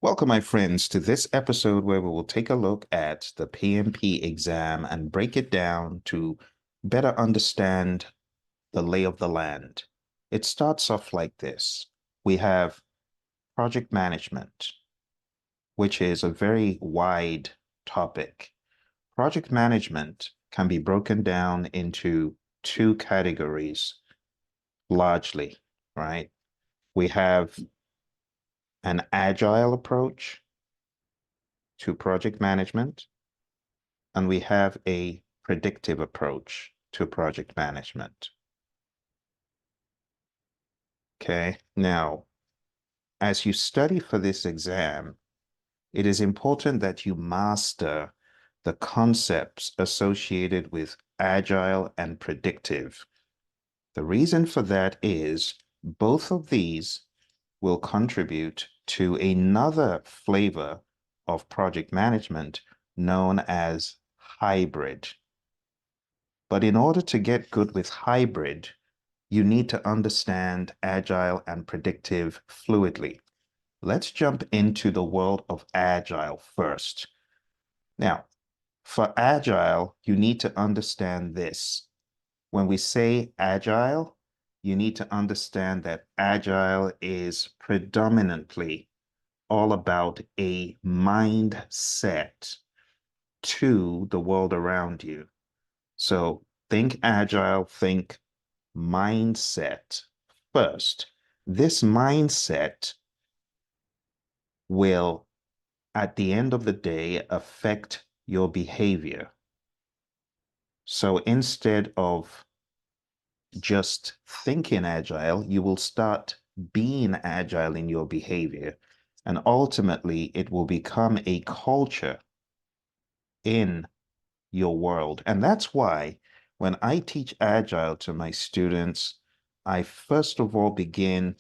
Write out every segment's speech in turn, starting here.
Welcome, my friends, to this episode where we will take a look at the PMP exam and break it down to better understand the lay of the land. It starts off like this. We have project management, which is a very wide topic. Project management can be broken down into two categories, largely, right? We have an agile approach to project management, and we have a predictive approach to project management. Okay, now, as you study for this exam, it is important that you master the concepts associated with agile and predictive. The reason for that is both of these will contribute to another flavor of project management known as hybrid. But in order to get good with hybrid, you need to understand agile and predictive fluidly. Let's jump into the world of agile first. Now, for agile, you need to understand this. When we say agile, you need to understand that agile is predominantly all about a mindset to the world around you. So think agile, think mindset first. This mindset will, at the end of the day, affect your behavior. So instead of just thinking agile, you will start being agile in your behavior. And ultimately, it will become a culture in your world. And that's why when I teach Agile to my students, I first of all begin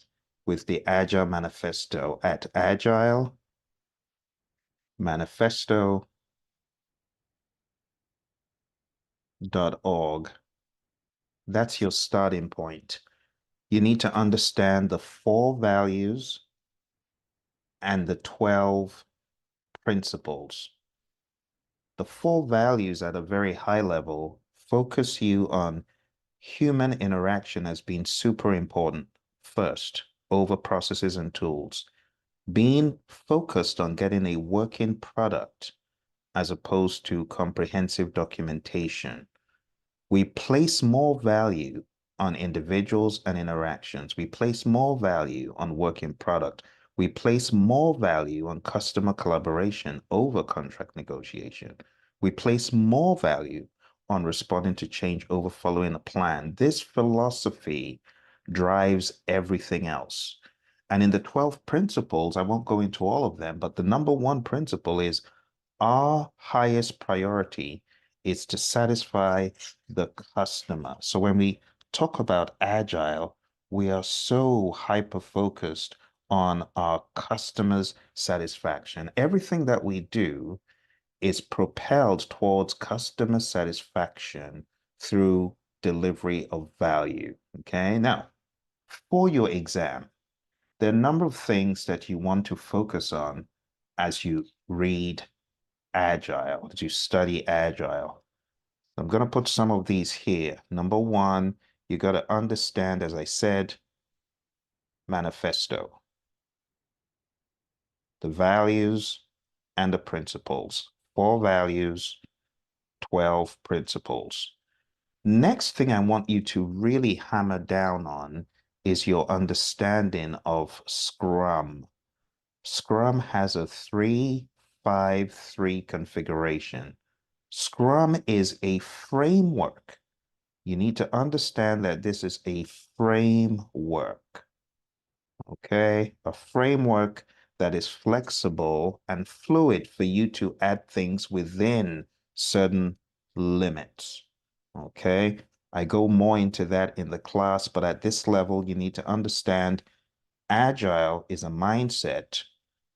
with the Agile Manifesto at agilemanifesto.org. That's your starting point. You need to understand the 4 values and the 12 principles. The 4 values at a very high level focus you on human interaction as being super important first over processes and tools, being focused on getting a working product as opposed to comprehensive documentation. We place more value on individuals and interactions. We place more value on working product. We place more value on customer collaboration over contract negotiation. We place more value on responding to change over following a plan. This philosophy drives everything else. And in the 12 principles, I won't go into all of them, but the number one principle is our highest priority is to satisfy the customer. So when we talk about agile, we are so hyper-focused on our customers' satisfaction. Everything that we do is propelled towards customer satisfaction through delivery of value. Okay, now for your exam, there are a number of things that you want to focus on as you read Agile, as you study Agile. I'm going to put some of these here. Number one, you got to understand, as I said, manifesto, the values and the principles. 4 values, 12 principles. Next thing I want you to really hammer down on is your understanding of Scrum. Scrum has a 3-5-3 configuration. Scrum is a framework. You need to understand that this is a framework, okay? A framework that is flexible and fluid for you to add things within certain limits, okay? I go more into that in the class, but at this level, you need to understand Agile is a mindset.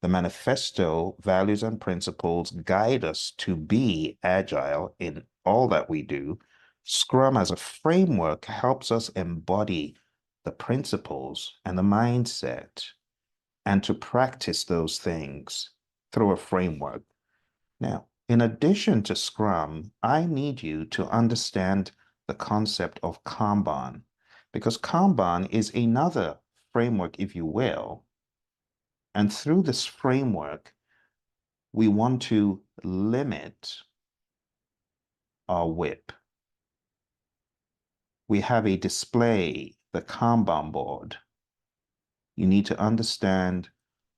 The manifesto, values, and principles guide us to be agile in all that we do. Scrum as a framework helps us embody the principles and the mindset. and to practice those things through a framework. Now, in addition to Scrum, I need you to understand the concept of Kanban, because Kanban is another framework, if you will. And through this framework, we want to limit our WIP. We have a display, the Kanban board. You need to understand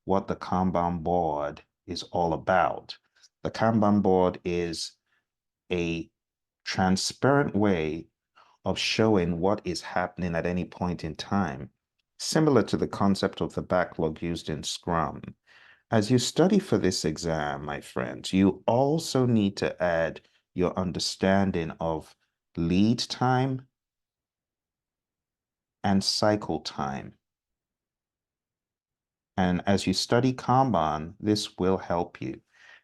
what the Kanban board is all about. The Kanban board is a transparent way of showing what is happening at any point in time, similar to the concept of the backlog used in Scrum. As you study for this exam, my friends, you also need to add your understanding of lead time and cycle time. And as you study Kanban, this will help you.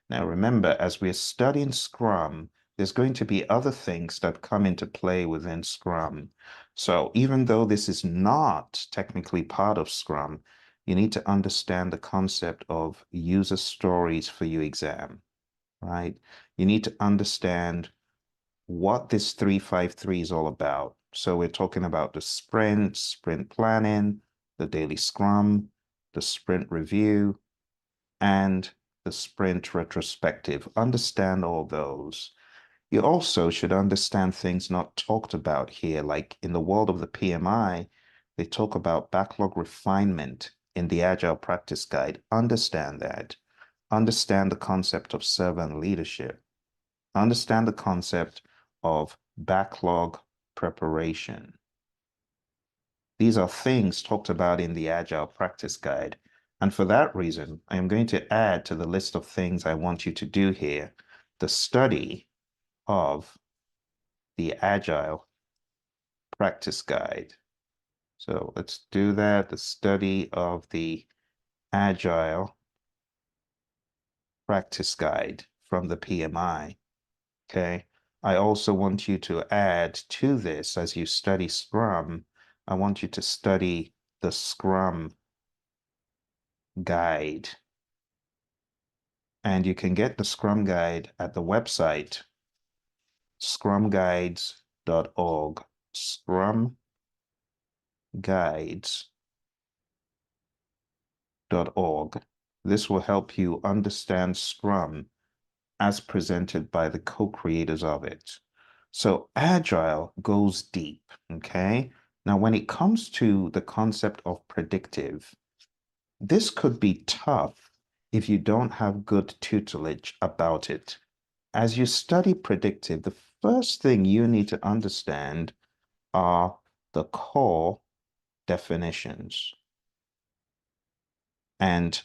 Now, remember, as we're studying Scrum, there's going to be other things that come into play within Scrum. So even though this is not technically part of Scrum, you need to understand the concept of user stories for your exam, right? You need to understand what this 353 is all about. So we're talking about the sprint planning, the daily Scrum, the sprint review, and the sprint retrospective. Understand all those. You also should understand things not talked about here, like in the world of the PMI, they talk about backlog refinement in the Agile Practice Guide. Understand that. Understand the concept of servant leadership. Understand the concept of backlog preparation. These are things talked about in the Agile Practice Guide. And for that reason, I am going to add to the list of things I want you to do here the study of the Agile Practice Guide. So let's do that, the study of the Agile Practice Guide from the PMI. Okay. I also want you to add to this as you study Scrum, I want you to study the Scrum Guide. And you can get the Scrum Guide at the website scrumguides.org. Scrumguides.org. This will help you understand Scrum as presented by the co-creators of it. So Agile goes deep, okay? Now, when it comes to the concept of predictive, this could be tough if you don't have good tutelage about it. As you study predictive, the first thing you need to understand are the core definitions. And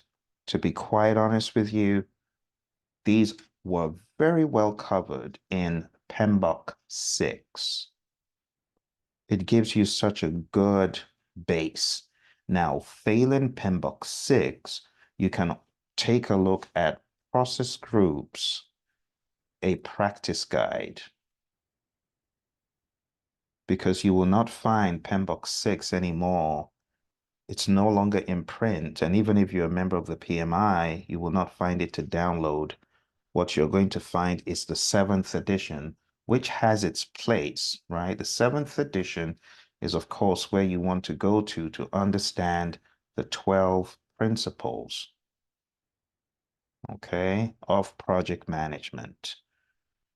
to be quite honest with you, these were very well covered in PMBOK 6. It gives you such a good base. Now, failing PMBOK 6, you can take a look at process groups, a practice guide, because you will not find PMBOK 6 anymore. It's no longer in print. And even if you're a member of the PMI, you will not find it to download. What you're going to find is the 7th edition, which has its place, right? The 7th edition is, of course, where you want to go to understand the 12 principles, okay, of project management.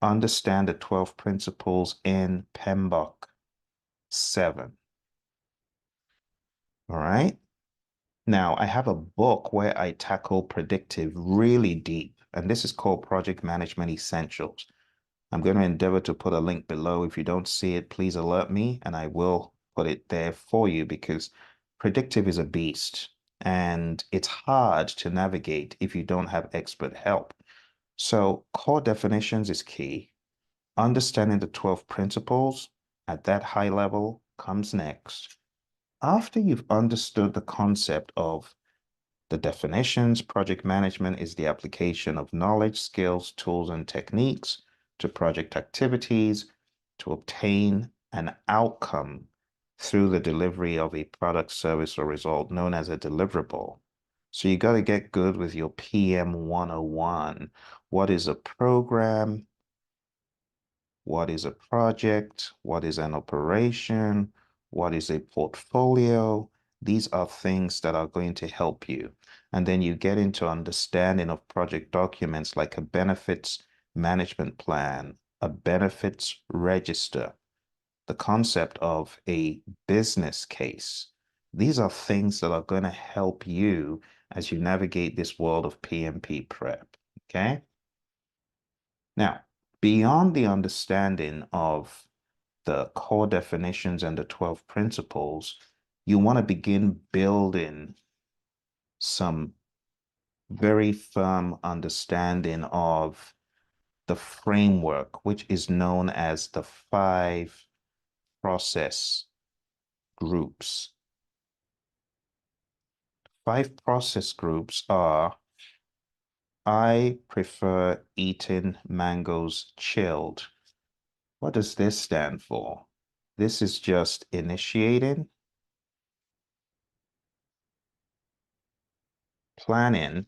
Understand the 12 principles in PMBOK 7. All right. Now, I have a book where I tackle predictive really deep, and this is called Project Management Essentials. I'm going to endeavor to put a link below. If you don't see it, please alert me, and I will put it there for you because predictive is a beast, and it's hard to navigate if you don't have expert help. So core definitions is key. Understanding the 12 principles at that high level comes next. After you've understood the concept of the definitions, project management is the application of knowledge, skills, tools, and techniques to project activities to obtain an outcome through the delivery of a product, service, or result known as a deliverable. So you got to get good with your PM 101. What is a program? What is a project? What is an operation? What is a portfolio? These are things that are going to help you. And then you get into understanding of project documents like a benefits management plan, a benefits register, the concept of a business case. These are things that are going to help you as you navigate this world of PMP prep. Okay. Now, beyond the understanding of the core definitions and the 12 principles, you want to begin building some very firm understanding of the framework, which is known as the 5 process groups. 5 process groups are: I prefer eating mangoes chilled. What does this stand for? This is just initiating, planning,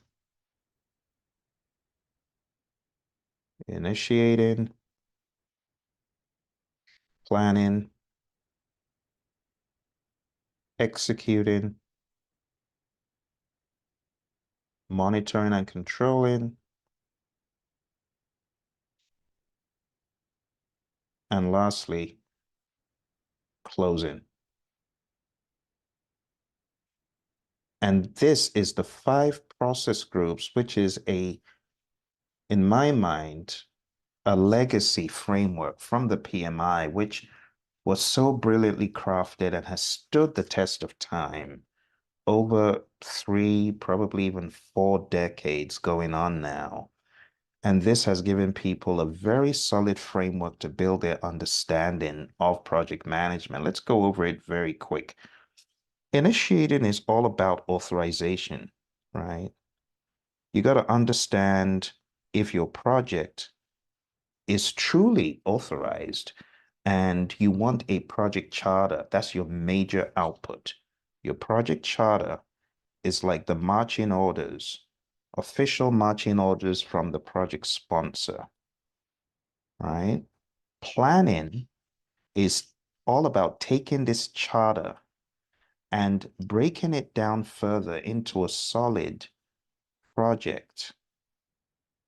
initiating, planning, executing, monitoring and controlling, and lastly, closing. And this is the 5 process groups, which is in my mind, a legacy framework from the PMI, which was so brilliantly crafted and has stood the test of time over 3, probably even 4 decades going on now. And this has given people a very solid framework to build their understanding of project management. Let's go over it very quick. Initiating is all about authorization, right? You got to understand if your project is truly authorized and you want a project charter. That's your major output. Your project charter is like the marching orders, official marching orders from the project sponsor, right? Planning is all about taking this charter and breaking it down further into a solid project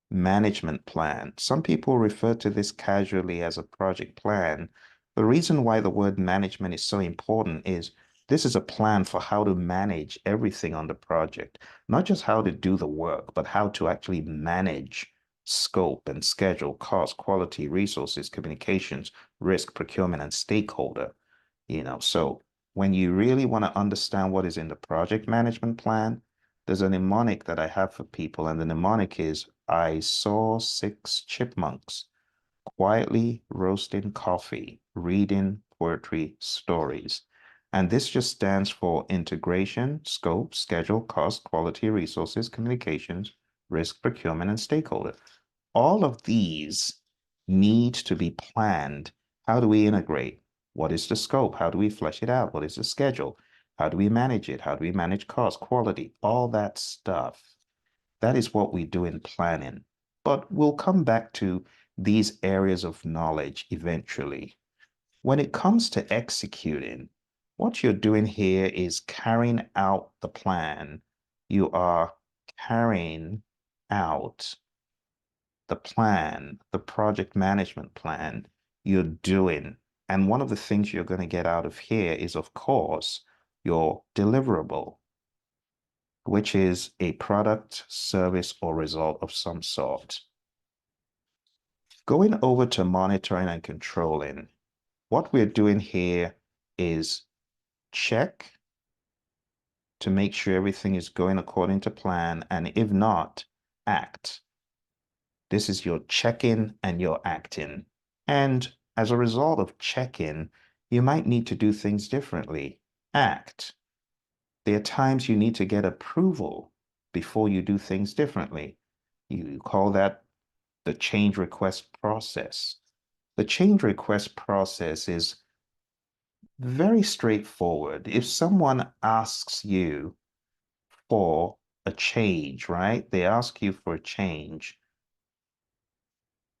management plan. Some people refer to this casually as a project plan. The reason why the word management is so important is this is a plan for how to manage everything on the project, not just how to do the work, but how to actually manage scope and schedule, cost, quality, resources, communications, risk, procurement, and stakeholder. So when you really want to understand what is in the project management plan, there's a mnemonic that I have for people, and the mnemonic is I saw 6 chipmunks quietly roasting coffee, reading poetry stories. And this just stands for integration, scope, schedule, cost, quality, resources, communications, risk, procurement, and stakeholder. All of these need to be planned. How do we integrate? What is the scope? How do we flesh it out? What is the schedule? How do we manage it? How do we manage cost, quality, all that stuff? That is what we do in planning. But we'll come back to these areas of knowledge eventually. When it comes to executing, what you're doing here is carrying out the plan. You are carrying out the plan, the project management plan you're doing. And one of the things you're going to get out of here is, of course, your deliverable, which is a product, service, or result of some sort. Going over to monitoring and controlling, what we're doing here is check to make sure everything is going according to plan, and if not, act. This is your check-in and your acting. And as a result of check-in, you might need to do things differently. Act. There are times you need to get approval before you do things differently. You call that the change request process. The change request process is very straightforward. If someone asks you for a change, right? They ask you for a change.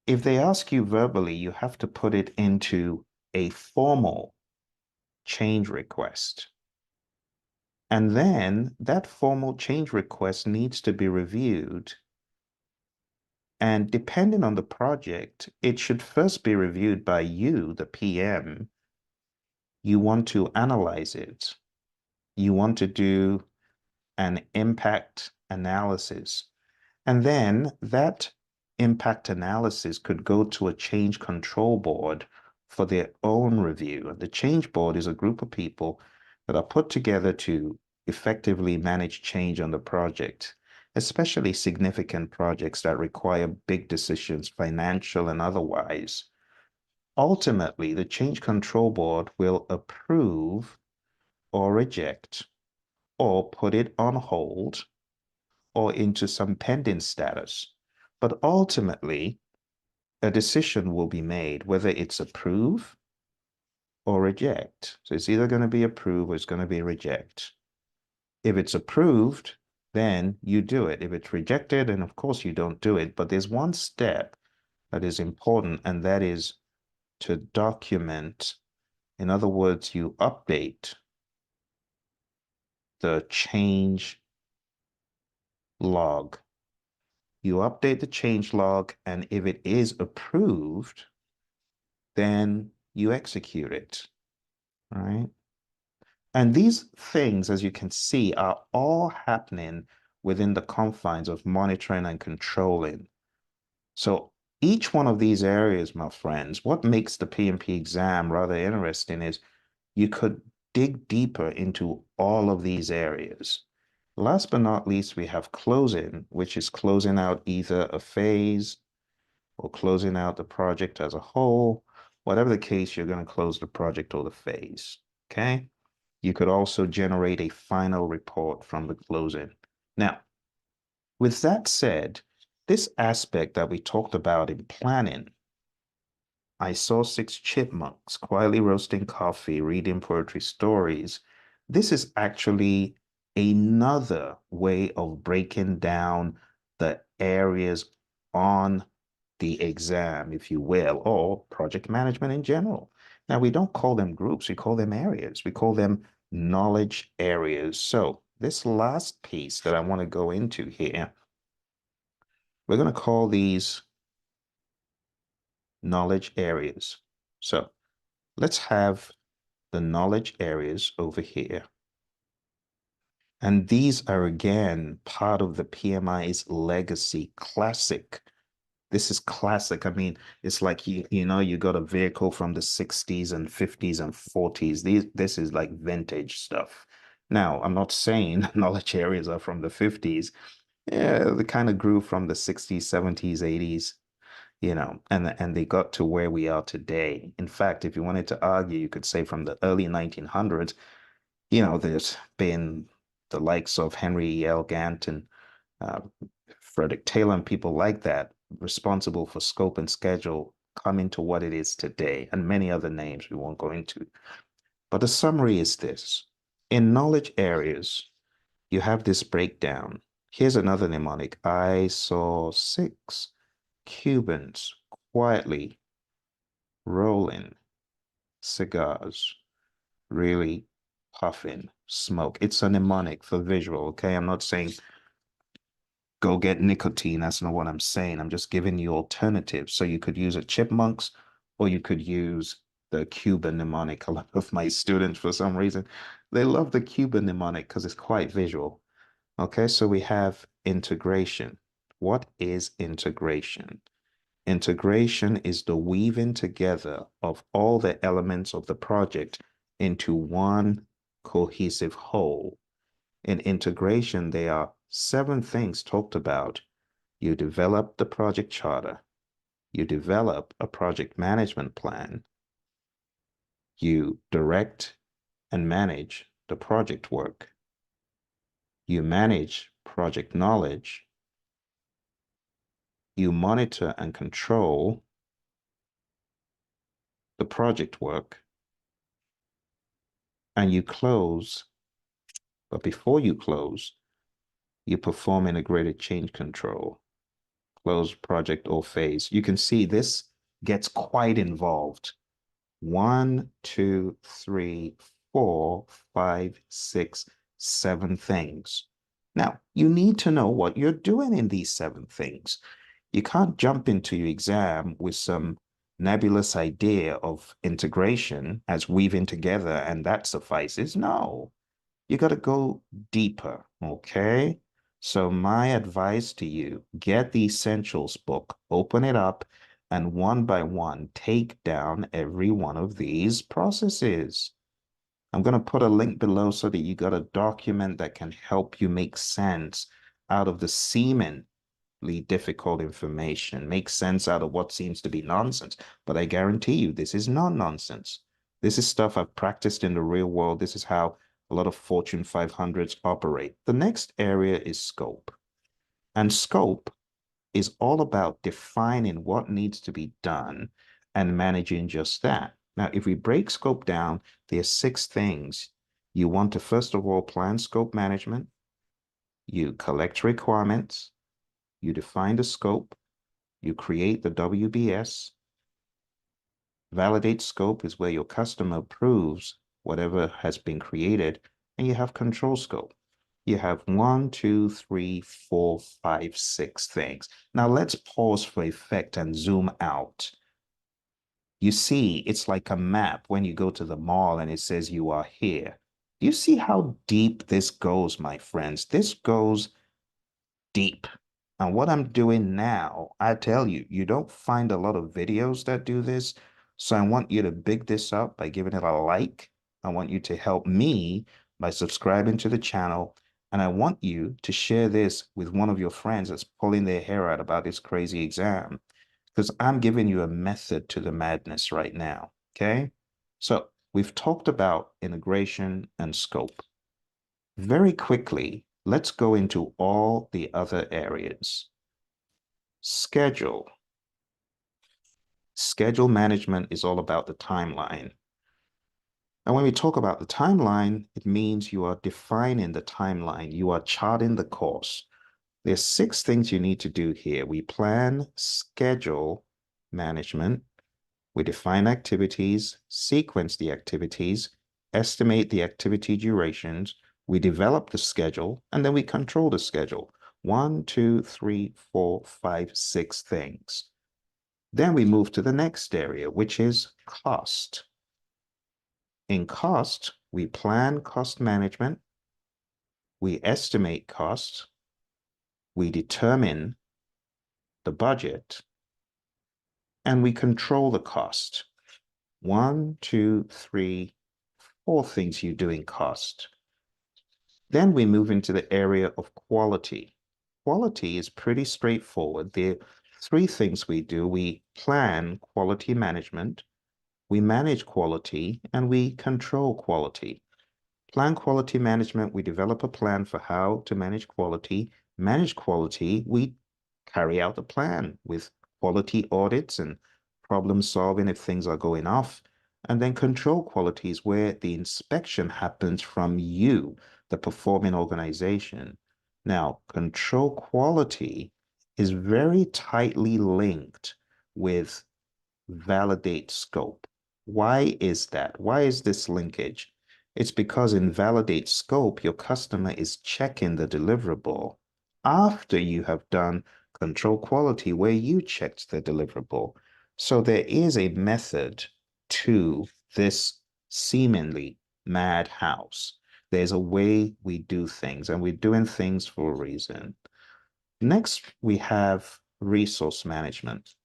If they ask you verbally, you have to put it into a formal change request. And then that formal change request needs to be reviewed. And depending on the project, it should first be reviewed by you, the PM. You want to analyze it. You want to do an impact analysis. And then that impact analysis could go to a change control board for their own review. The change board is a group of people that are put together to effectively manage change on the project, especially significant projects that require big decisions, financial and otherwise. Ultimately, the change control board will approve or reject or put it on hold or into some pending status. But ultimately, a decision will be made whether it's approve or reject. So it's either going to be approve or it's going to be reject. If it's approved, then you do it. If it's rejected, then of course you don't do it. But there's one step that is important, and that is to document. In other words, you update the change log. You update the change log, and if it is approved, then you execute it, right? And these things, as you can see, are all happening within the confines of monitoring and controlling. So each one of these areas, my friends, what makes the PMP exam rather interesting is you could dig deeper into all of these areas. Last but not least, we have closing, which is closing out either a phase or closing out the project as a whole. Whatever the case, you're going to close the project or the phase. Okay. You could also generate a final report from the closing. Now, with that said, this aspect that we talked about in planning, I saw six chipmunks quietly roasting coffee, reading poetry stories. This is actually another way of breaking down the areas on the exam, if you will, or project management in general. Now, we don't call them groups, we call them areas. We call them knowledge areas. So this last piece that I want to go into here, we're going to call these knowledge areas. So let's have the knowledge areas over here. And these are again part of the PMI's legacy classic. This is classic. I mean, it's like you got a vehicle from the 60s and 50s and 40s. This is like vintage stuff. Now, I'm not saying knowledge areas are from the 50s. Yeah, they kind of grew from the 60s, 70s, 80s, and they got to where we are today. In fact, if you wanted to argue, you could say from the early 1900s, there's been the likes of Henry L. Gantt and uh, Frederick Taylor and people like that responsible for scope and schedule coming to what it is today, and many other names we won't go into. But the summary is this. In knowledge areas, you have this breakdown. Here's another mnemonic. I saw six Cubans quietly rolling cigars, really puffing smoke. It's a mnemonic for visual, okay? I'm not saying go get nicotine. That's not what I'm saying. I'm just giving you alternatives. So you could use a chipmunks or you could use the Cuban mnemonic. A lot of my students, for some reason, they love the Cuban mnemonic because it's quite visual. Okay, so we have integration. What is integration? Integration is the weaving together of all the elements of the project into one cohesive whole. In integration, there are 7 things talked about. You develop the project charter. You develop a project management plan. You direct and manage the project work. You manage project knowledge. You monitor and control the project work. And you close. But before you close, You perform integrated change control, close project or phase. You can see this gets quite involved. 1, 2, 3, 4, 5, 6, 7 things. Now, you need to know what you're doing in these 7 things. You can't jump into your exam with some nebulous idea of integration as weaving together and that suffices. No, you got to go deeper, okay? So my advice to you, get the essentials book, open it up, and one by one, take down every one of these processes. I'm going to put a link below so that you got a document that can help you make sense out of the seemingly difficult information, make sense out of what seems to be nonsense. But I guarantee you, this is not nonsense. This is stuff I've practiced in the real world. This is how a lot of Fortune 500s operate. The next area is scope. And scope is all about defining what needs to be done and managing just that. Now, if we break scope down, there are 6 things. You want to, first of all, plan scope management. You collect requirements. You define the scope. You create the WBS. Validate scope is where your customer approves whatever has been created, and you have control scope. You have 1, 2, 3, 4, 5, 6 things. Now let's pause for effect and zoom out. You see, it's like a map when you go to the mall and it says you are here. Do you see how deep this goes, my friends? This goes deep. And what I'm doing now, I tell you, you don't find a lot of videos that do this. So I want you to big this up by giving it a like. I want you to help me by subscribing to the channel. And I want you to share this with one of your friends that's pulling their hair out about this crazy exam. Because I'm giving you a method to the madness right now. Okay. So we've talked about integration and scope. Very quickly, let's go into all the other areas. Schedule. Schedule management is all about the timeline. And when we talk about the timeline, it means you are defining the timeline. You are charting the course. There's 6 things you need to do here. We plan, schedule management. We define activities, sequence the activities, estimate the activity durations, we develop the schedule, and then we control the schedule. 1, 2, 3, 4, 5, 6 things. Then we move to the next area, which is cost. In cost, we plan cost management, we estimate costs, we determine the budget, and we control the cost. 1, 2, 3, 4 things you do in cost. Then we move into the area of quality. Quality is pretty straightforward. There are 3 things we do. We plan quality management, we manage quality, and we control quality. Plan quality management, we develop a plan for how to manage quality. Manage quality, we carry out the plan with quality audits and problem solving if things are going off. And then control quality is where the inspection happens from you, the performing organization. Now, control quality is very tightly linked with validate scope. Why is that? Why is this linkage? It's because in validate scope, your customer is checking the deliverable after you have done control quality where you checked the deliverable. So there is a method to this seemingly madhouse. There's a way we do things, and we're doing things for a reason. Next, we have resource management.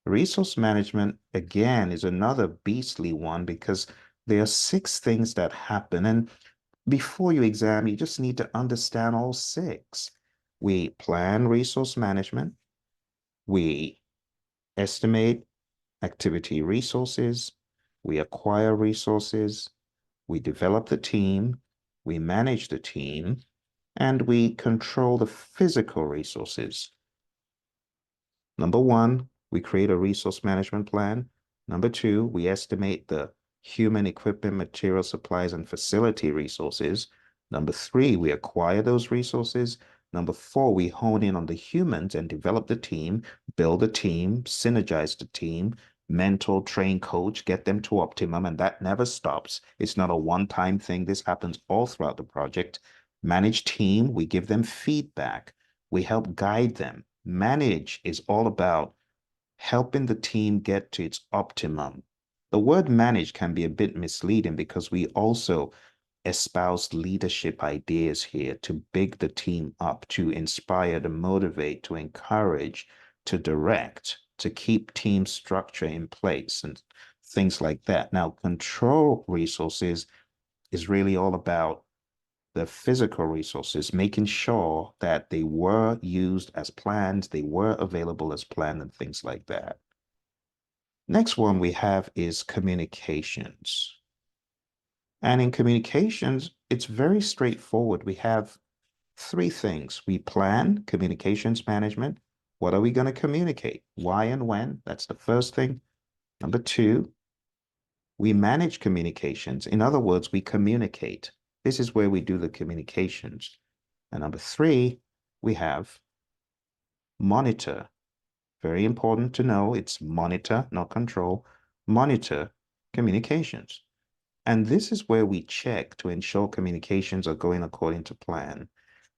Resource management, again, is another beastly one because there are 6 things that happen. And before you exam, you just need to understand all 6. We plan resource management. We estimate activity resources. We acquire resources. We develop the team. We manage the team. And we control the physical resources. Number 1, we create a resource management plan. Number 2, we estimate the human equipment, material supplies, and facility resources. Number 3, we acquire those resources. Number four, we hone in on the humans and develop the team, build a team, synergize the team, mentor, train, coach, get them to optimum, and that never stops. It's not a one-time thing. This happens all throughout the project. Manage team, we give them feedback. We help guide them. Manage is all about helping the team get to its optimum. The word manage can be a bit misleading because we also espouse leadership ideas here to big the team up, to inspire, to motivate, to encourage, to direct, to keep team structure in place and things like that. Now, control resources is really all about the physical resources, making sure that they were used as planned, they were available as planned, and things like that. Next one we have is communications. And in communications, it's very straightforward. We have three things. We plan communications management. What are we going to communicate? Why and when? That's the first thing. Number two, we manage communications. In other words, we communicate. This is where we do the communications. And number three, we have monitor. Very important to know it's monitor, not control. Monitor communications. And this is where we check to ensure communications are going according to plan.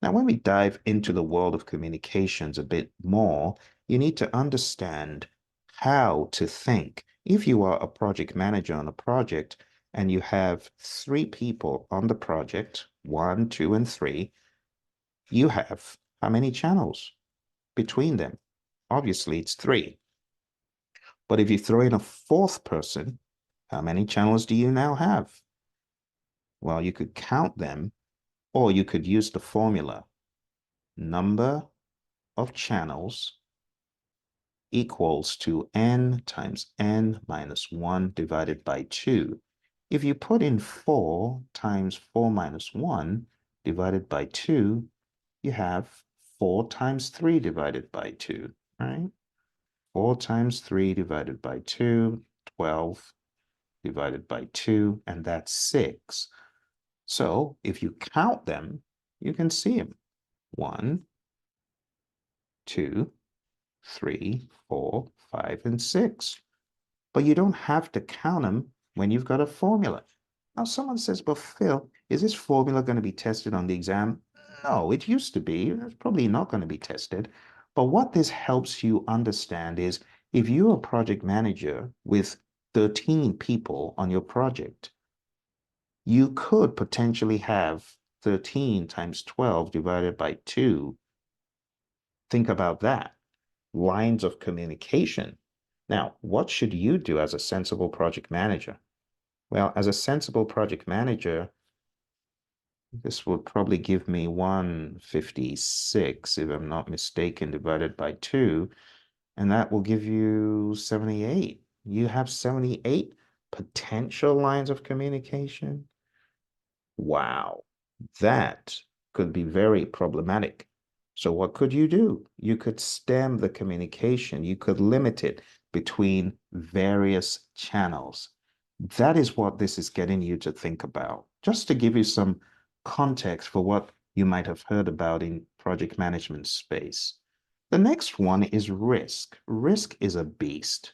Now, when we dive into the world of communications a bit more, you need to understand how to think. If you are a project manager on a project and you have three people on the project, one, two, and three, you have how many channels between them? Obviously, it's three. But if you throw in a fourth person, how many channels do you now have? Well, you could count them, or you could use the formula. Number of channels equals to n times n minus 1 divided by 2. If you put in 4 times 4 minus 1 divided by 2, you have 4 times 3 divided by 2, right? 4 times 3 divided by 2, 12 divided by 2, and that's 6. So if you count them, you can see them. 1, 2, 3, 4, 5, and 6. But you don't have to count them when you've got a formula. Now, someone says, but Phil, is this formula going to be tested on the exam? No, it used to be. It's probably not going to be tested. But what this helps you understand is if you're a project manager with 13 people on your project, you could potentially have 13 times 12 divided by 2. Think about that. Lines of communication. Now, what should you do as a sensible project manager? Well, as a sensible project manager, this would probably give me 156, if I'm not mistaken, divided by 2, and that will give you 78. You have 78 potential lines of communication. Wow, that could be very problematic. So what could you do? You could stem the communication. You could limit it between various channels. That is what this is getting you to think about. Just to give you some context for what you might have heard about in project management space. The next one is risk. Risk is a beast.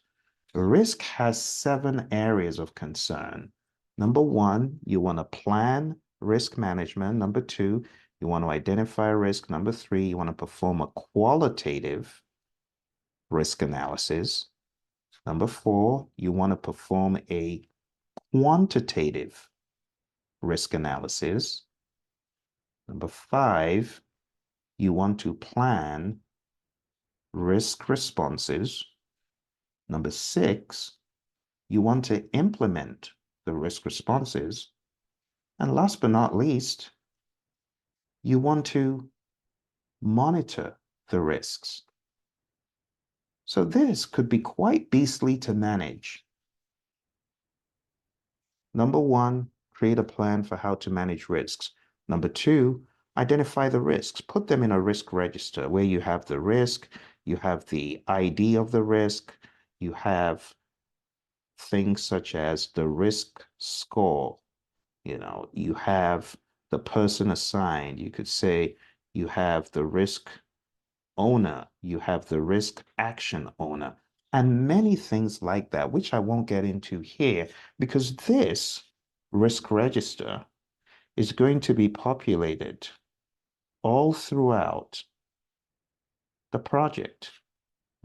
Risk has 7 areas of concern. Number 1, you want to plan risk management. Number 2, you want to identify risk. Number 3, you want to perform a qualitative risk analysis. Number 4, you want to perform a quantitative risk analysis. Number 5, you want to plan risk responses. Number 6, you want to implement the risk responses. And last but not least, you want to monitor the risks. So this could be quite beastly to manage. Number 1, create a plan for how to manage risks. Number 2, identify the risks. Put them in a risk register where you have the risk, you have the ID of the risk, you have things such as the risk score. You have the person assigned. You could say, you have the risk owner, you have the risk action owner, and many things like that, which I won't get into here because this risk register is going to be populated all throughout the project.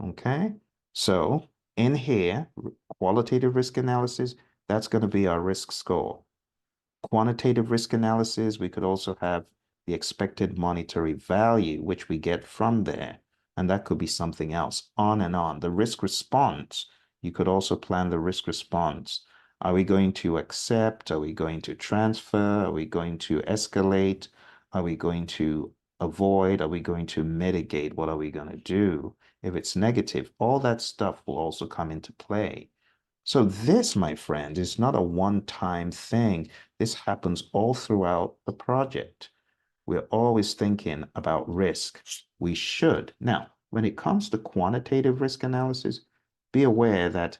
Okay, so in here, qualitative risk analysis, that's going to be our risk score. Quantitative risk analysis, we could also have the expected monetary value, which we get from there. And that could be something else, on and on. The risk response, you could also plan the risk response. Are we going to accept? Are we going to transfer? Are we going to escalate? Are we going to avoid? Are we going to mitigate? What are we going to do? If it's negative, all that stuff will also come into play. So this, my friend, is not a one-time thing. This happens all throughout the project. We're always thinking about risk. We should. Now, when it comes to quantitative risk analysis, be aware that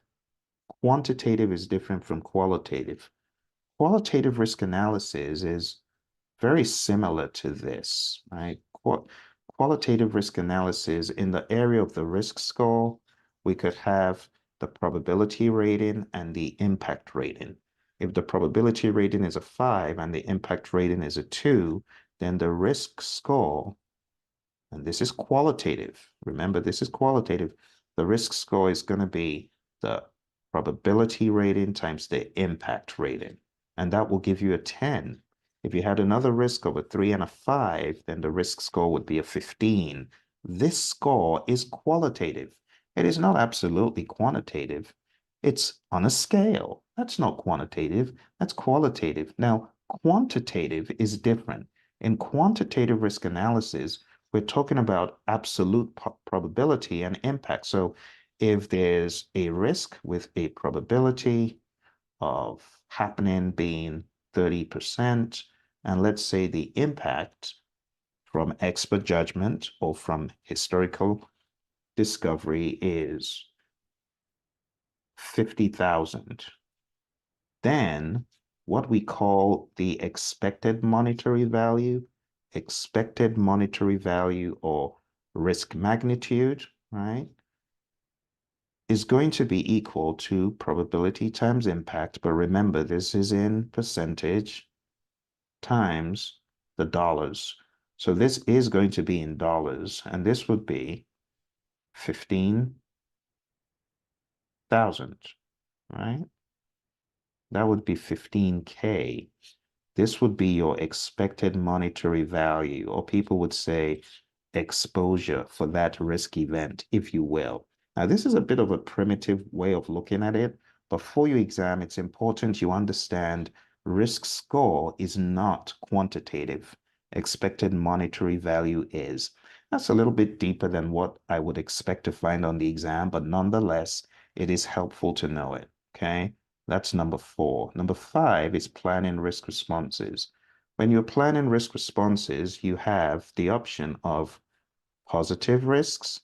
quantitative is different from qualitative. Qualitative risk analysis is very similar to this, right? Qualitative risk analysis in the area of the risk score, we could have the probability rating and the impact rating. If the probability rating is a 5 and the impact rating is a 2, then the risk score, and this is qualitative. Remember, this is qualitative. The risk score is going to be the probability rating times the impact rating, and that will give you a 10. If you had another risk of a 3 and a 5, then the risk score would be a 15. This score is qualitative. It is not absolutely quantitative. It's on a scale. That's not quantitative. That's qualitative. Now, quantitative is different. In quantitative risk analysis, we're talking about absolute probability and impact. So if there's a risk with a probability of happening being 30%, and let's say the impact from expert judgment or from historical discovery is 50,000, then what we call the expected monetary value or risk magnitude, right, is going to be equal to probability times impact. But remember, this is in percentage times the dollars. So this is going to be in dollars, and this would be 15,000, right? That would be 15K. This would be your expected monetary value, or people would say exposure for that risk event, if you will. Now, this is a bit of a primitive way of looking at it, but for your exam, it's important you understand risk score is not quantitative. Expected monetary value is. That's a little bit deeper than what I would expect to find on the exam, but nonetheless, it is helpful to know it, okay? That's number 4. Number 5 is planning risk responses. When you're planning risk responses, you have the option of positive risks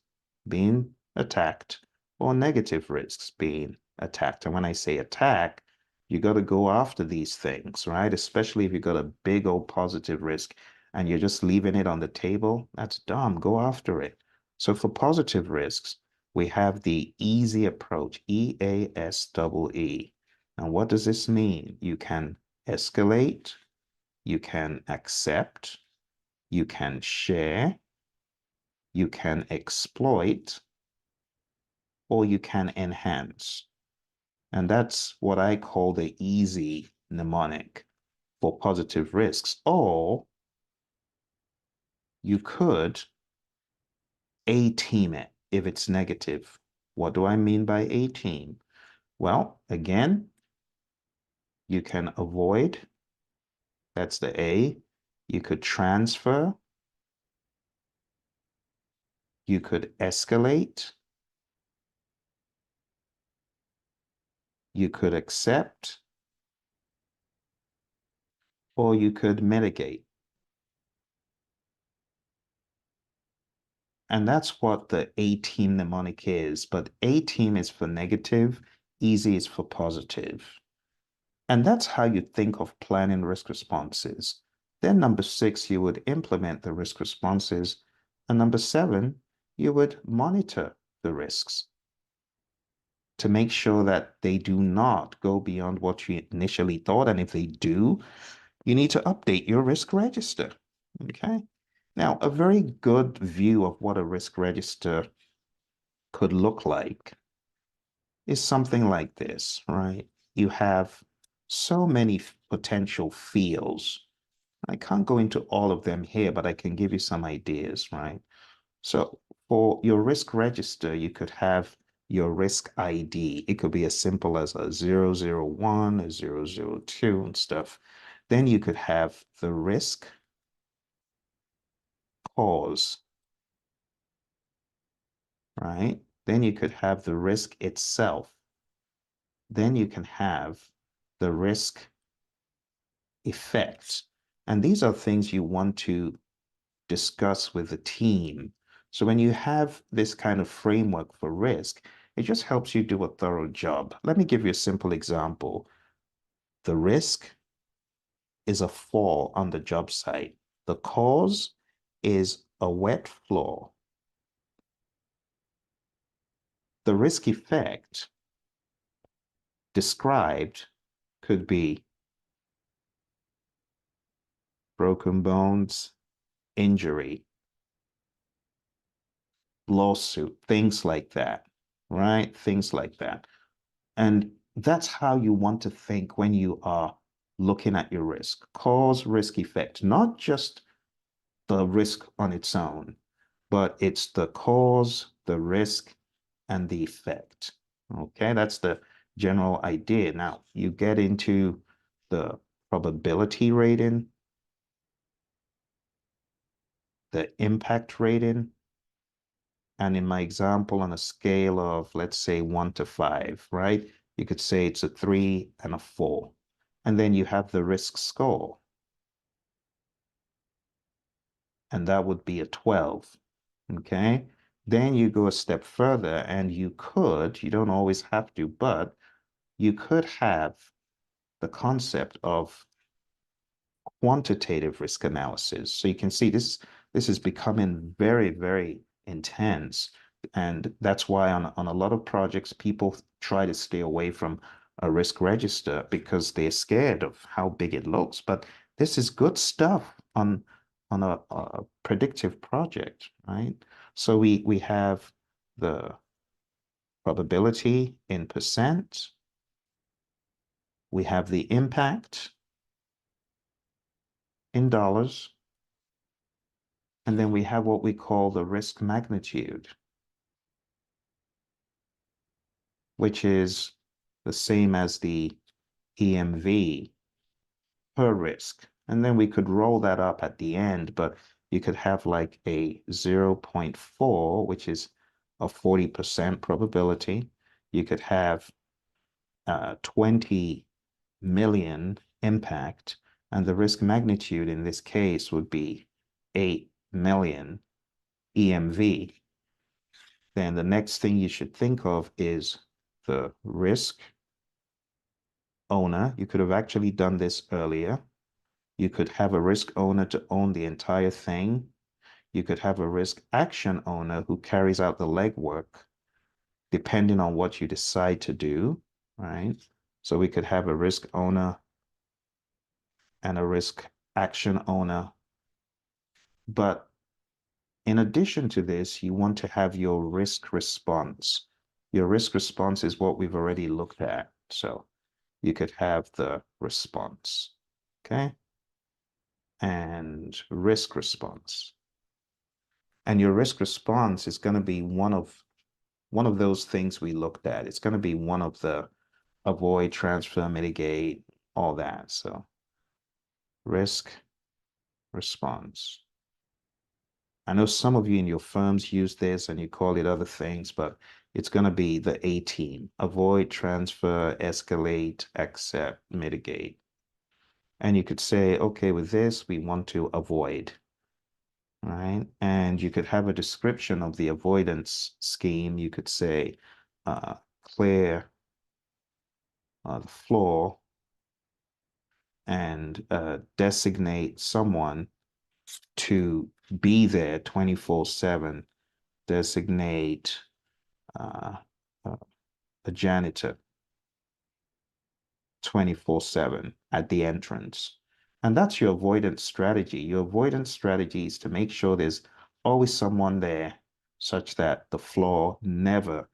being attacked or negative risks being attacked. And when I say attack, you got to go after these things, right? Especially if you got a big old positive risk and you're just leaving it on the table. That's dumb. Go after it. So for positive risks, we have the easy approach, EASEE. And what does this mean? You can escalate, you can accept, you can share, you can exploit, or you can enhance. And that's what I call the easy mnemonic for positive risks. Or you could A-team it if it's negative. What do I mean by A-team? Well, again, you can avoid, that's the A. You could transfer, you could escalate, you could accept, or you could mitigate. And that's what the A-team mnemonic is. But A-team is for negative, easy is for positive. And that's how you think of planning risk responses. Then number 6, you would implement the risk responses. And number 7, you would monitor the risks to make sure that they do not go beyond what you initially thought. And if they do, you need to update your risk register. Okay. Now, a very good view of what a risk register could look like is something like this, right? You have so many potential fields. I can't go into all of them here, but I can give you some ideas, right? So for your risk register, you could have your risk ID. It could be as simple as a 001, a 002 and stuff. Then you could have the risk cause, right? Then you could have the risk itself. Then you can have the risk effects. And these are things you want to discuss with the team. So when you have this kind of framework for risk, it just helps you do a thorough job. Let me give you a simple example. The risk is a fall on the job site. The cause is a wet floor. The risk effect described could be broken bones, injury, lawsuit, things like that, right? Things like that. And that's how you want to think when you are looking at your risk. Cause, risk, effect, not just the risk on its own, but it's the cause, the risk, and the effect. Okay, that's the general idea. Now, you get into the probability rating, the impact rating, and in my example, on a scale of, let's say, 1 to 5, right? You could say it's a 3 and a 4. And then you have the risk score, and that would be a 12. Okay. Then you go a step further, and you don't always have to, but you could have the concept of quantitative risk analysis. So you can see this is becoming very, very intense. And that's why on a lot of projects, people try to stay away from a risk register because they're scared of how big it looks. But this is good stuff on a predictive project, right? So we have the probability in percent, we have the impact in dollars, and then we have what we call the risk magnitude, which is the same as the EMV per risk. And then we could roll that up at the end, but you could have like a 0.4, which is a 40% probability. You could have 20 million impact, and the risk magnitude in this case would be 8 million EMV. Then the next thing you should think of is the risk owner. You could have actually done this earlier. You could have a risk owner to own the entire thing. You could have a risk action owner who carries out the legwork, depending on what you decide to do, right? So we could have a risk owner and a risk action owner. But in addition to this, you want to have your risk response. Your risk response is what we've already looked at. So you could have the response, okay? And risk response. And your risk response is going to be one of those things we looked at. It's going to be one of the avoid, transfer, mitigate, all that. So risk response. I know some of you in your firms use this and you call it other things, but it's going to be the A team. Avoid, transfer, escalate, accept, mitigate. And you could say, okay, with this, we want to avoid, right? And you could have a description of the avoidance scheme. You could say, clear the floor and designate someone to be there 24/7. Designate uh, uh, a janitor 24/7 at the entrance. And that's your avoidance strategy. Your avoidance strategy is to make sure there's always someone there such that the floor never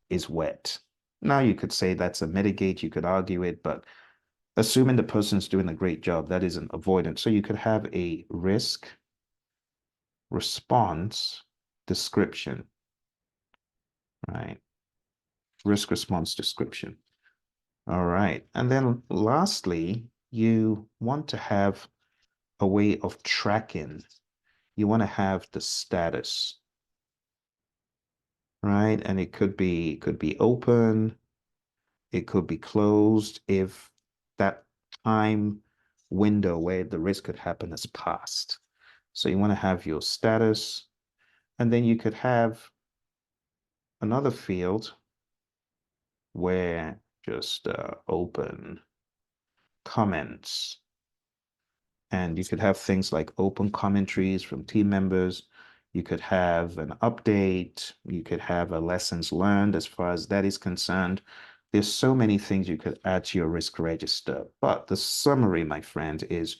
is wet. Now, you could say that's a mitigate, you could argue it, but assuming the person's doing a great job, that isn't avoidance. So you could have a risk response description, right? Risk response description. All right. And then lastly, you want to have a way of tracking. You want to have the status, right? And it could be open, it could be closed if that time window where the risk could happen has passed. So you want to have your status, and then you could have another field where just open comments. And you could have things like open commentaries from team members. You could have an update. You could have a lessons learned as far as that is concerned. There's so many things you could add to your risk register. But the summary, my friend, is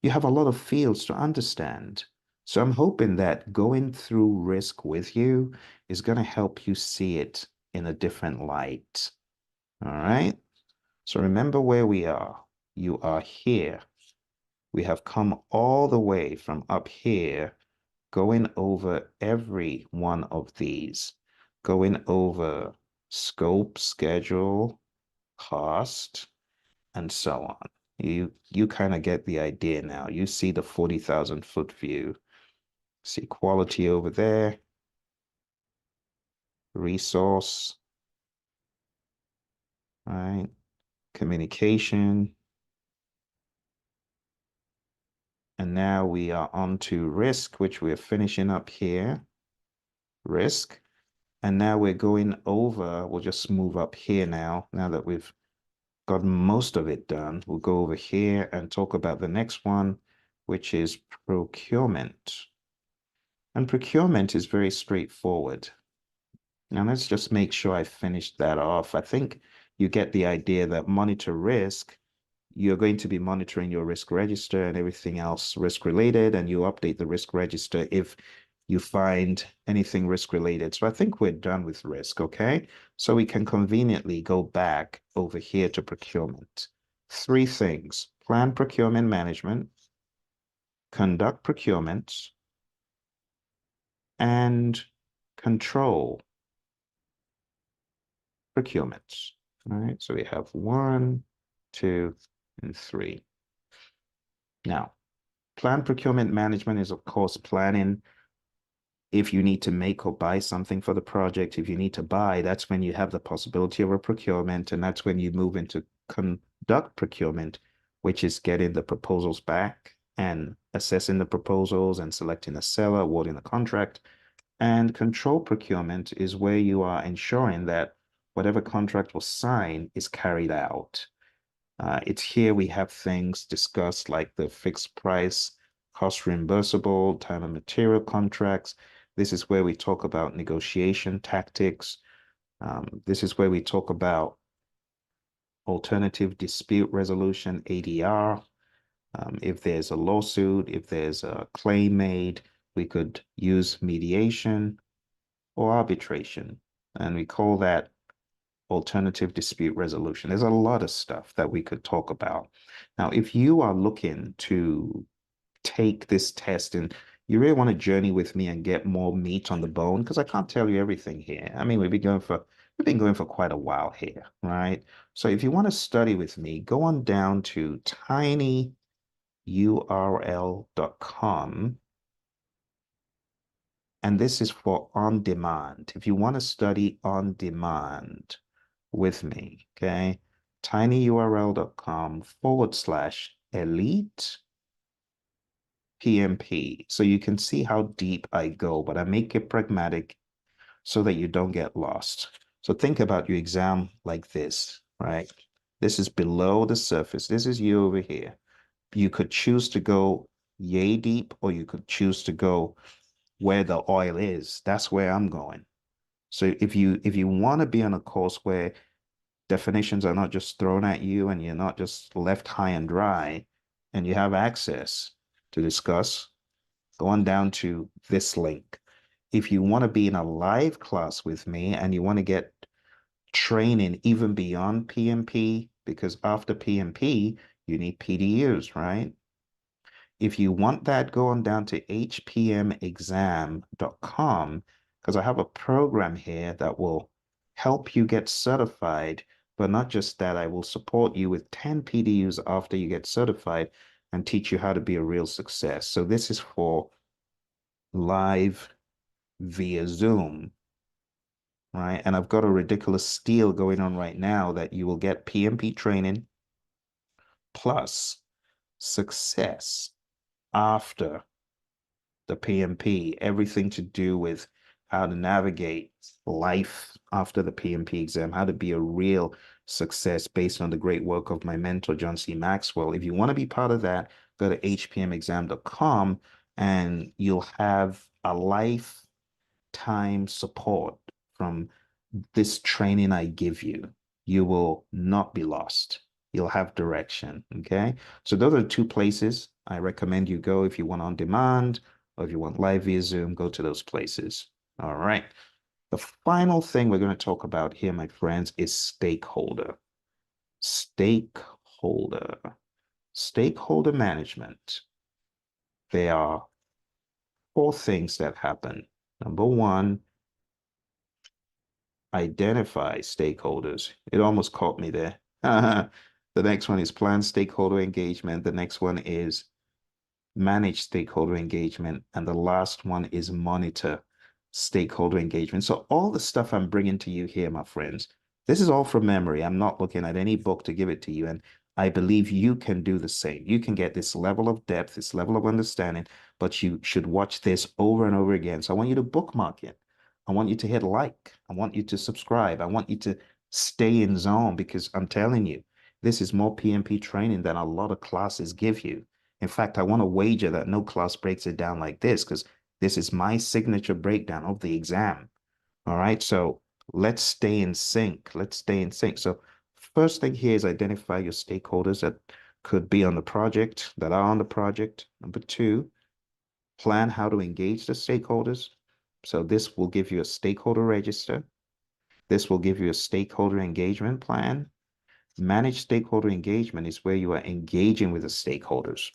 you have a lot of fields to understand. So I'm hoping that going through risk with you is going to help you see it in a different light. All right. So remember where we are. You are here. We have come all the way from up here, going over every one of these, going over scope, schedule, cost, and so on. You kind of get the idea now. You see the 40,000 foot view. See quality over there, resource, right? Communication. And now we are on to risk, which we're finishing up here. Risk. And now we're going over, we'll just move up here now that we've got most of it done. We'll go over here and talk about the next one, which is procurement. And procurement is very straightforward. Now let's just make sure I finished that off. I think you get the idea that monitor risk, you're going to be monitoring your risk register and everything else risk related, and you update the risk register if you find anything risk related. So I think we're done with risk, okay? So we can conveniently go back over here to procurement. Three things: plan procurement management, conduct procurement, and control procurement. All right, so we have one, two, and three. Now, plan procurement management is, of course, planning if you need to make or buy something for the project. If you need to buy, that's when you have the possibility of a procurement, and that's when you move into conduct procurement, which is getting the proposals back and assessing the proposals and selecting a seller, awarding a contract. And control procurement is where you are ensuring that whatever contract was signed is carried out. It's here we have things discussed like the fixed price, cost reimbursable, time and material contracts. This is where we talk about negotiation tactics. This is where we talk about alternative dispute resolution, ADR. If there's a lawsuit, if there's a claim made, we could use mediation or arbitration. And we call that alternative dispute resolution. There's a lot of stuff that we could talk about. Now, if you are looking to take this test and you really want to journey with me and get more meat on the bone, because I can't tell you everything here. I mean, we've been going for quite a while here, right? So if you want to study with me, go on down to tinyurl.com. And this is for on demand. If you want to study on demand with me, okay? tinyurl.com/elite PMP. So you can see how deep I go, but I make it pragmatic so that you don't get lost. So think about your exam like this, right? This is below the surface. This is you over here. You could choose to go yay deep, or you could choose to go where the oil is. That's where I'm going. So if you want to be on a course where definitions are not just thrown at you and you're not just left high and dry, and you have access to discuss, go on down to this link. If you want to be in a live class with me and you want to get training even beyond PMP, because after PMP, you need PDUs, right? If you want that, go on down to hpmexam.com, because I have a program here that will help you get certified. But not just that, I will support you with 10 PDUs after you get certified and teach you how to be a real success. So this is for live via Zoom, right? And I've got a ridiculous steal going on right now that you will get PMP training plus success after the PMP, everything to do with how to navigate life after the PMP exam, how to be a real success based on the great work of my mentor, John C. Maxwell. If you want to be part of that, go to hpmexam.com and you'll have a lifetime support from this training I give you. You will not be lost. You'll have direction. Okay. So those are the two places I recommend you go if you want on demand or if you want live via Zoom, go to those places. All right. The final thing we're going to talk about here, my friends, is stakeholder. Stakeholder. Stakeholder management. There are four things that happen. Number one, identify stakeholders. It almost caught me there. The next one is plan stakeholder engagement. The next one is manage stakeholder engagement. And the last one is monitor stakeholder engagement. So all the stuff I'm bringing to you here, my friends, this is all from memory. I'm not looking at any book to give it to you. And I believe you can do the same. You can get this level of depth, this level of understanding, but you should watch this over and over again. So I want you to bookmark it. I want you to hit like. I want you to subscribe. I want you to stay in zone because I'm telling you, this is more PMP training than a lot of classes give you. In fact, I want to wager that no class breaks it down like this because this is my signature breakdown of the exam. All right. So let's stay in sync. Let's stay in sync. So first thing here is identify your stakeholders that could be on the project, that are on the project. Number two, plan how to engage the stakeholders. So this will give you a stakeholder register. This will give you a stakeholder engagement plan. Manage stakeholder engagement is where you are engaging with the stakeholders.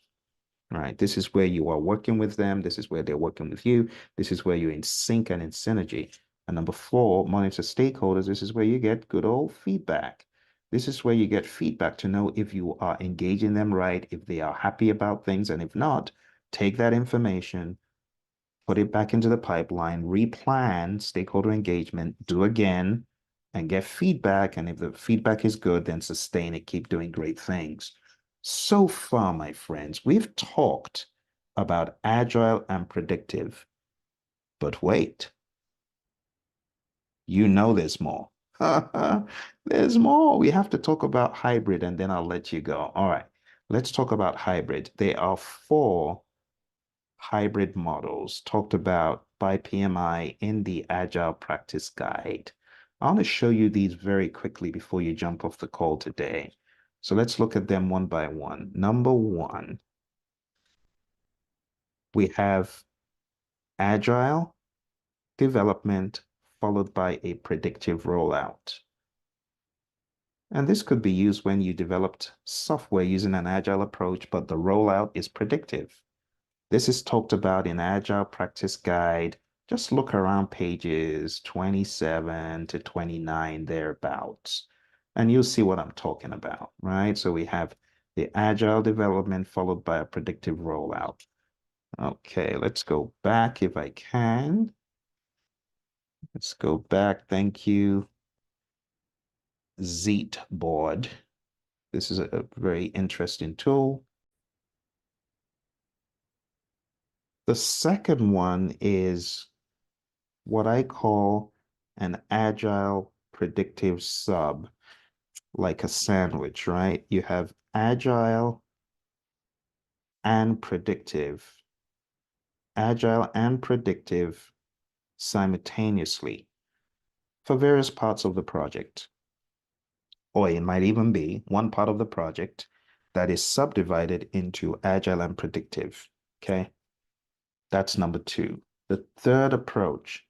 Right. This is where you are working with them. This is where they're working with you. This is where you're in sync and in synergy. And number four, monitor stakeholders. This is where you get good old feedback. This is where you get feedback to know if you are engaging them right, if they are happy about things, and if not, take that information, put it back into the pipeline, replan stakeholder engagement, do again, and get feedback. And if the feedback is good, then sustain it, keep doing great things. So far, my friends, we've talked about agile and predictive, but wait, you know there's more. There's more. We have to talk about hybrid and then I'll let you go. All right, let's talk about hybrid. There are four hybrid models talked about by PMI in the Agile Practice Guide. I want to show you these very quickly before you jump off the call today. So let's look at them one by one. Number one, we have Agile development followed by a predictive rollout. And this could be used when you developed software using an Agile approach, but the rollout is predictive. This is talked about in Agile Practice Guide. Just look around pages 27 to 29 thereabouts, and you'll see what I'm talking about, right? So we have the Agile development followed by a predictive rollout. Okay, let's go back if I can. Let's go back. Thank you. Zeet board. This is a very interesting tool. The second one is what I call an agile predictive sub. like a sandwich, right? You have agile and predictive, agile and predictive simultaneously for various parts of the project. Or it might even be one part of the project that is subdivided into agile and predictive. Okay. That's number two. The third approach,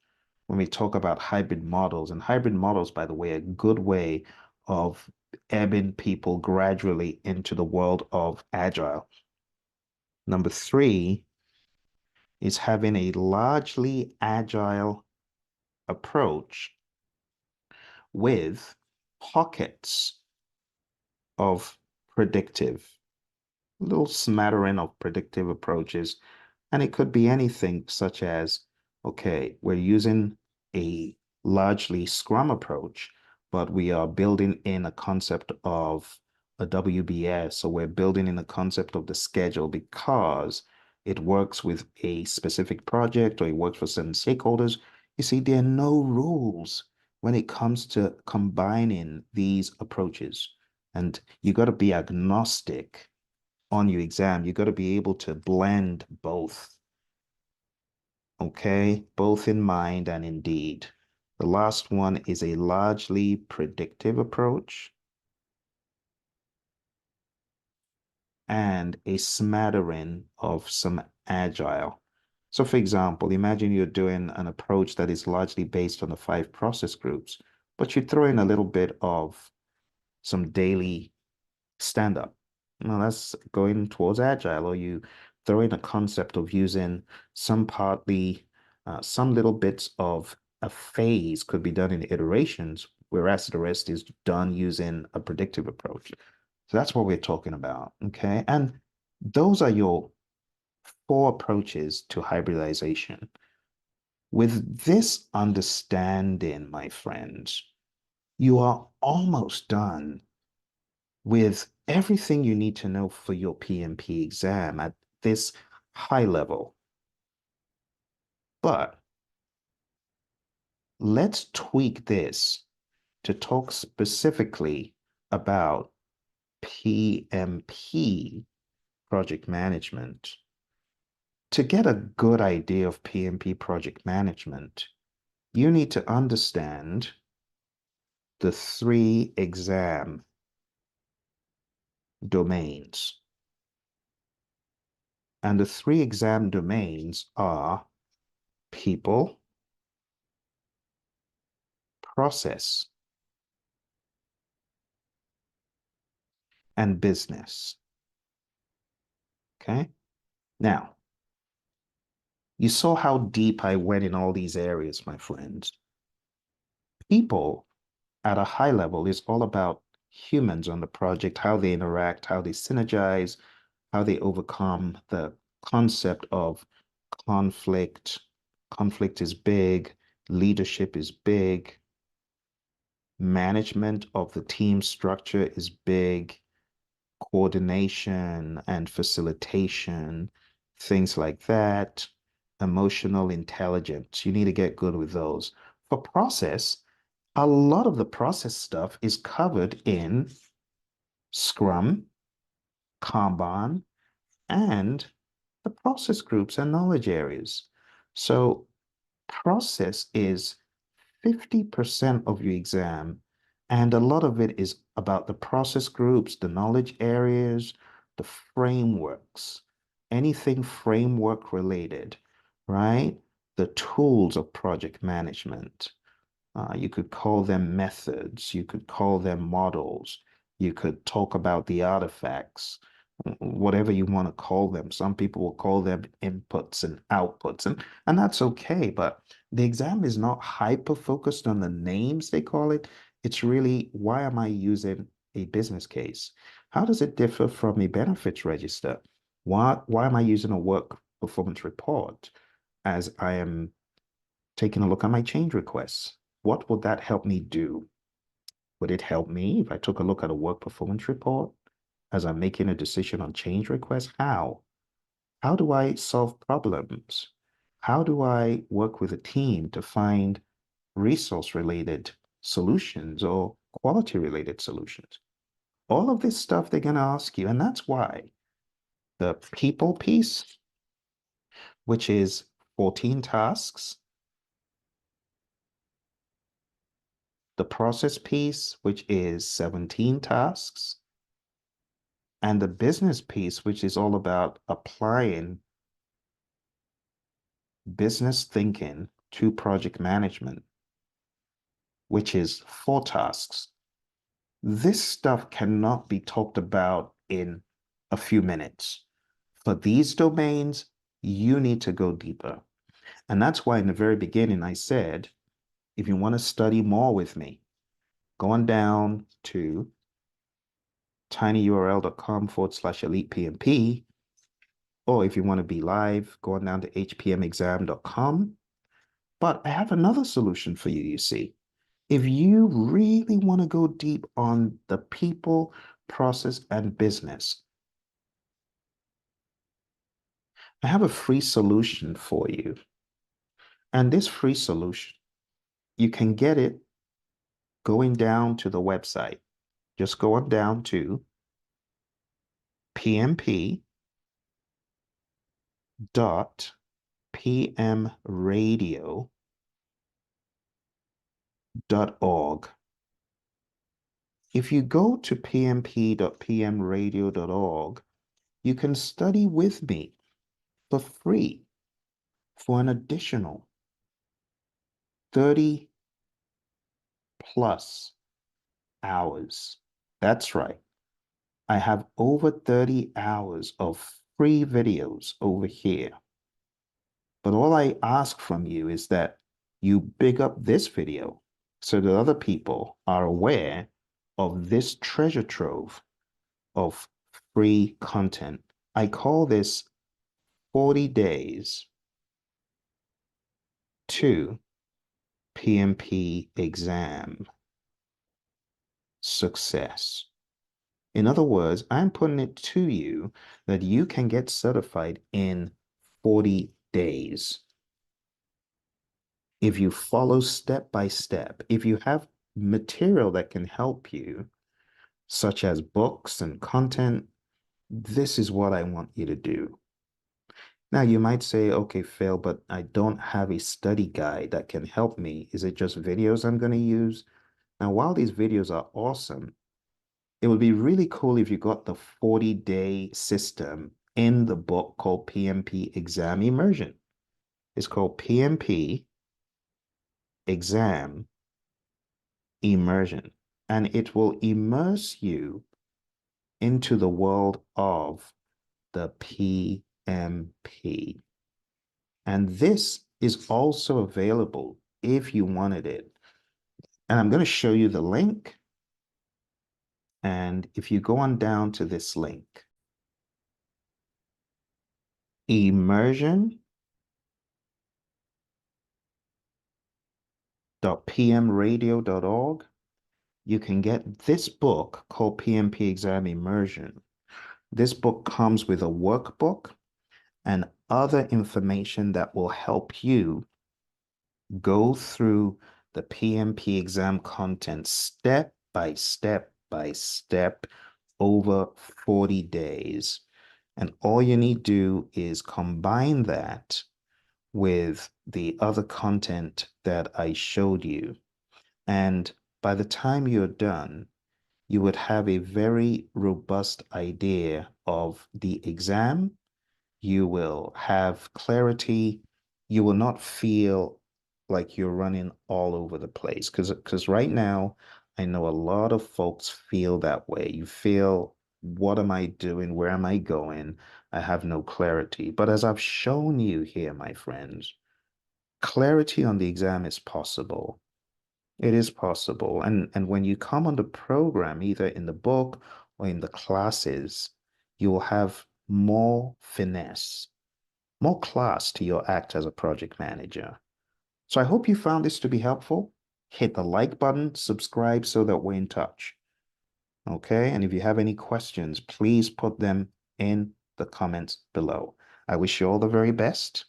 when we talk about hybrid models, and hybrid models, by the way, a good way of ebbing people gradually into the world of agile. Number three is having a largely agile approach with pockets of predictive, a little smattering of predictive approaches. And it could be anything such as, okay, we're using a largely Scrum approach, but we are building in a concept of a WBS. So we're building in a concept of the schedule because it works with a specific project or it works for certain stakeholders. You see, there are no rules when it comes to combining these approaches. And you got to be agnostic on your exam. You got to be able to blend both. Okay, both in mind and in deed. The last one is a largely predictive approach and a smattering of some agile. So, for example, imagine you're doing an approach that is largely based on the 5 process groups, but you throw in a little bit of some daily stand up. Well, that's going towards agile, or you throw in a concept of using some little bits of a phase could be done in iterations, whereas the rest is done using a predictive approach. So that's what we're talking about. Okay. And those are your 4 approaches to hybridization. With this understanding, my friends, you are almost done with everything you need to know for your PMP exam at this high level. But let's tweak this to talk specifically about PMP project management. To get a good idea of PMP project management, you need to understand the 3 exam domains. And the 3 exam domains are people, process, and business. Okay. Now, you saw how deep I went in all these areas, my friends. People at a high level is all about humans on the project, how they interact, how they synergize, how they overcome the concept of conflict. Conflict is big, leadership is big, management of the team structure is big, coordination and facilitation, things like that, emotional intelligence. You need to get good with those. For process, a lot of the process stuff is covered in Scrum, Kanban, and the process groups and knowledge areas. So process is 50% of your exam, and a lot of it is about the process groups, the knowledge areas, the frameworks, anything framework related, right? The tools of project management. You could call them methods, you could call them models, you could talk about the artifacts, whatever you want to call them. Some people will call them inputs and outputs, and that's okay. But the exam is not hyper focused on the names they call it. It's really, why am I using a business case? How does it differ from a benefits register? Why am I using a work performance report as I am taking a look at my change requests? What would that help me do? Would it help me if I took a look at a work performance report as I'm making a decision on change requests? How? How do I solve problems? How do I work with a team to find resource related solutions or quality-related solutions. All of this stuff they're going to ask you, and that's why the people piece, which is 14 tasks, the process piece, which is 17 tasks, and the business piece, which is all about applying business thinking to project management, which is 4 tasks. This stuff cannot be talked about in a few minutes. For these domains, you need to go deeper. And that's why in the very beginning, I said, if you want to study more with me, go on down to tinyurl.com/elite PMP, or if you want to be live, go on down to hpmexam.com. But I have another solution for you, you see. If you really want to go deep on the people, process, and business, I have a free solution for you. And this free solution, you can get it going down to the website. Just go on down to pmp.pmradio.org. If you go to pmp.pmradio.org, you can study with me for free for an additional 30 plus hours. That's right. I have over 30 hours of free videos over here. But all I ask from you is that you big up this video so that other people are aware of this treasure trove of free content. I call this 40 days to PMP exam success. In other words, I'm putting it to you that you can get certified in 40 days. If you follow step by step, if you have material that can help you, such as books and content, this is what I want you to do. Now, you might say, okay, Phil, but I don't have a study guide that can help me. Is it just videos I'm going to use? Now, while these videos are awesome, it would be really cool if you got the 40-day system in the book called PMP Exam Immersion. It's called PMP Exam Immersion, and it will immerse you into the world of the PMP. And this is also available if you wanted it. And I'm going to show you the link. And if you go on down to this link, immersion.pmradio.org, you can get this book called PMP Exam Immersion. This book comes with a workbook and other information that will help you go through the PMP exam content step by step by step over 40 days. And all you need to do is combine that with the other content that I showed you. And by the time you're done, you would have a very robust idea of the exam. You will have clarity. You will not feel like you're running all over the place. Because right now, I know a lot of folks feel that way. You feel, what am I doing? Where am I going? I have no clarity. But as I've shown you here, my friends, clarity on the exam is possible. It is possible. And when you come on the program, either in the book or in the classes, you will have more finesse, more class to your act as a project manager. So I hope you found this to be helpful. Hit the like button, subscribe so that we're in touch. Okay, and if you have any questions, please put them in the comments below. I wish you all the very best.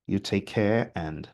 You take care and